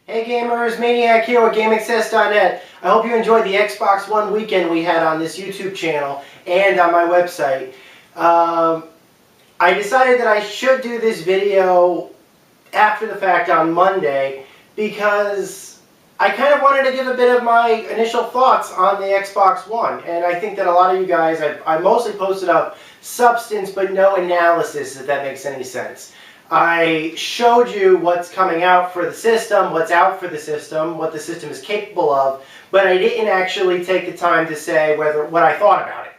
Hey gamers, Maniac here with GameAccess.net. I hope you enjoyed the Xbox One weekend we had on this YouTube channel and on my website. I decided that I should do this video after the fact on Monday because I kind of wanted to give a bit of my initial thoughts on the Xbox One. And I think that a lot of you guys, I mostly posted up substance but no analysis, if that makes any sense. I showed you what's coming out for the system, what's out for the system, what the system is capable of, but I didn't actually take the time to say what I thought about it.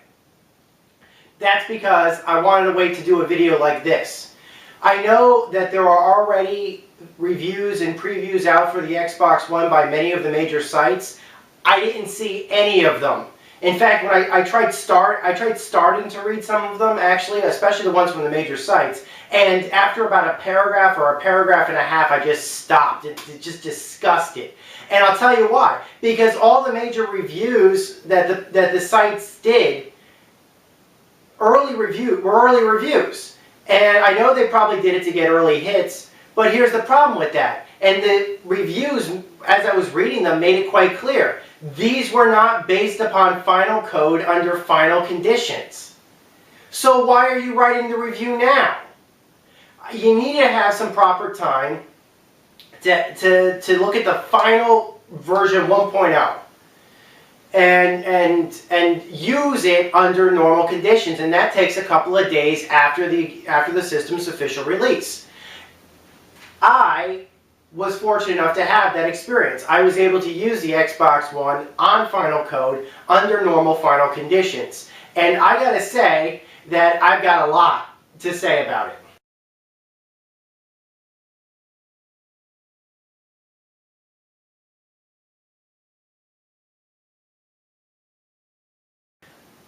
That's because I wanted to wait to do a video like this. I know that there are already reviews and previews out for the Xbox One by many of the major sites. I didn't see any of them. In fact, when I tried starting to read some of them, actually, especially the ones from the major sites, and after about a paragraph or a paragraph and a half, I just stopped. It just disgusted. And I'll tell you why. Because all the major reviews that the sites did, were early reviews. And I know they probably did it to get early hits, but here's the problem with that. And the reviews, as I was reading them, made it quite clear. These were not based upon final code under final conditions. So why are you writing the review now? You need to have some proper time to look at the final version 1.0 and use it under normal conditions, and that takes a couple of days after the system's official release. I was fortunate enough to have that experience. I was able to use the Xbox One on final code under normal final conditions. And I gotta say that I've got a lot to say about it.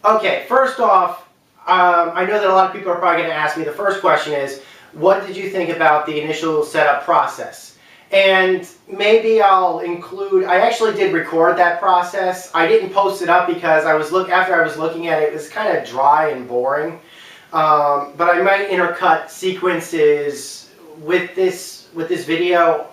Okay, first off, I know that a lot of people are probably going to ask me, the first question is, what did you think about the initial setup process? And maybe I'll include, I actually did record that process. I didn't post it up because after I was looking at it, it was kind of dry and boring. But I might intercut sequences with this video.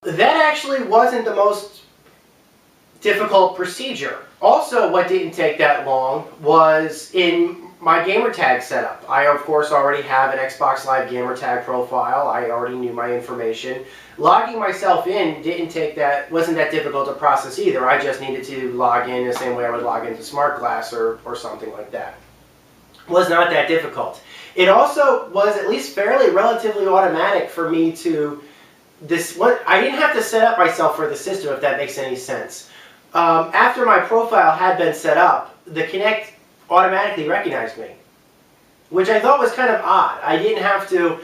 That actually wasn't the most difficult procedure. Also, what didn't take that long was in my gamertag setup. I, of course, already have an Xbox Live gamertag profile. I already knew my information. Logging myself in wasn't that difficult to process either. I just needed to log in the same way I would log into SmartGlass or something like that. It was not that difficult. It also was at least relatively automatic for me to I didn't have to set up myself for the system, if that makes any sense. After my profile had been set up, the Kinect automatically recognized me, which I thought was kind of odd. I didn't have to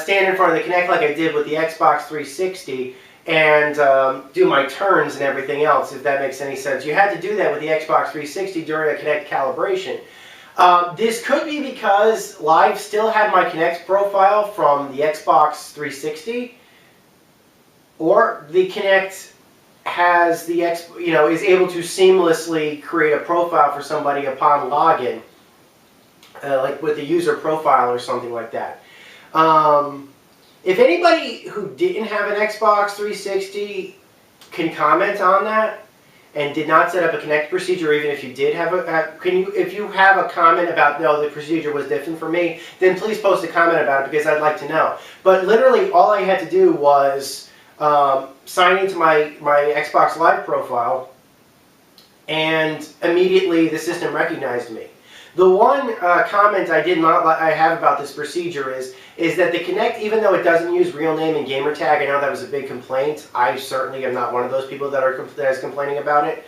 stand in front of the Kinect like I did with the Xbox 360 and do my turns and everything else, if that makes any sense. You had to do that with the Xbox 360 during a Kinect calibration. This could be because Live still had my Kinect profile from the Xbox 360, or the Kinect has is able to seamlessly create a profile for somebody upon login, like with the user profile or something like that. If anybody who didn't have an Xbox 360 can comment on that and did not set up a Kinect procedure, even if you did have if you have a comment about, no, the procedure was different for me, then please post a comment about it because I'd like to know. But literally all I had to do was sign into my Xbox Live profile, and immediately the system recognized me. The one comment I have about this procedure is that the Kinect, even though it doesn't use real name and gamertag, I know that was a big complaint. I certainly am not one of those people that is complaining about it.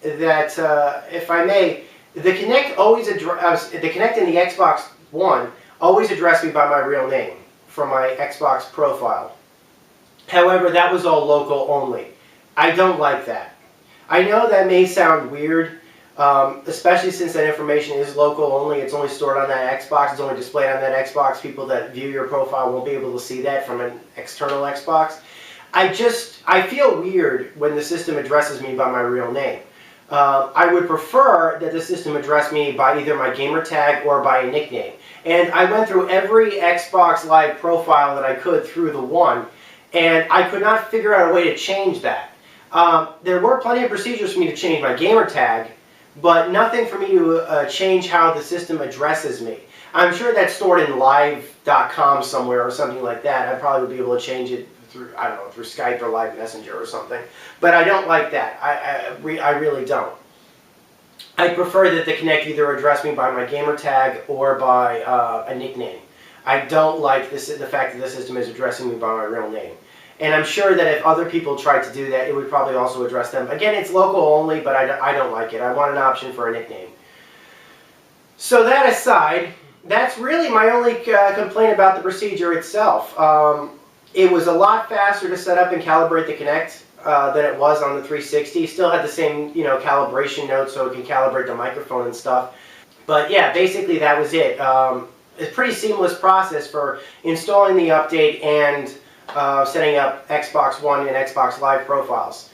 that, if I may, the Kinect in the Xbox One always addressed me by my real name from my Xbox profile. However, that was all local only. I don't like that. I know that may sound weird, especially since that information is local only. It's only stored on that Xbox. It's only displayed on that Xbox. People that view your profile won't be able to see that from an external Xbox. I feel weird when the system addresses me by my real name. I would prefer that the system address me by either my gamer tag or by a nickname. And I went through every Xbox Live profile that I could through the One, and I could not figure out a way to change that. There were plenty of procedures for me to change my gamer tag, but nothing for me to change how the system addresses me. I'm sure that's stored in live.com somewhere or something like that. I probably would be able to change it through, I don't know, through Skype or Live Messenger or something. But I don't like that. I really don't. I prefer that the Kinect either address me by my gamer tag or by a nickname. I don't like the fact that the system is addressing me by my real name. And I'm sure that if other people tried to do that, it would probably also address them. Again, it's local only, but I don't like it. I want an option for a nickname. So that aside, that's really my only complaint about the procedure itself. It was a lot faster to set up and calibrate the Kinect than it was on the 360. Still had the same, calibration notes, so it can calibrate the microphone and stuff. But yeah, basically that was it. It's a pretty seamless process for installing the update and setting up Xbox One and Xbox Live profiles.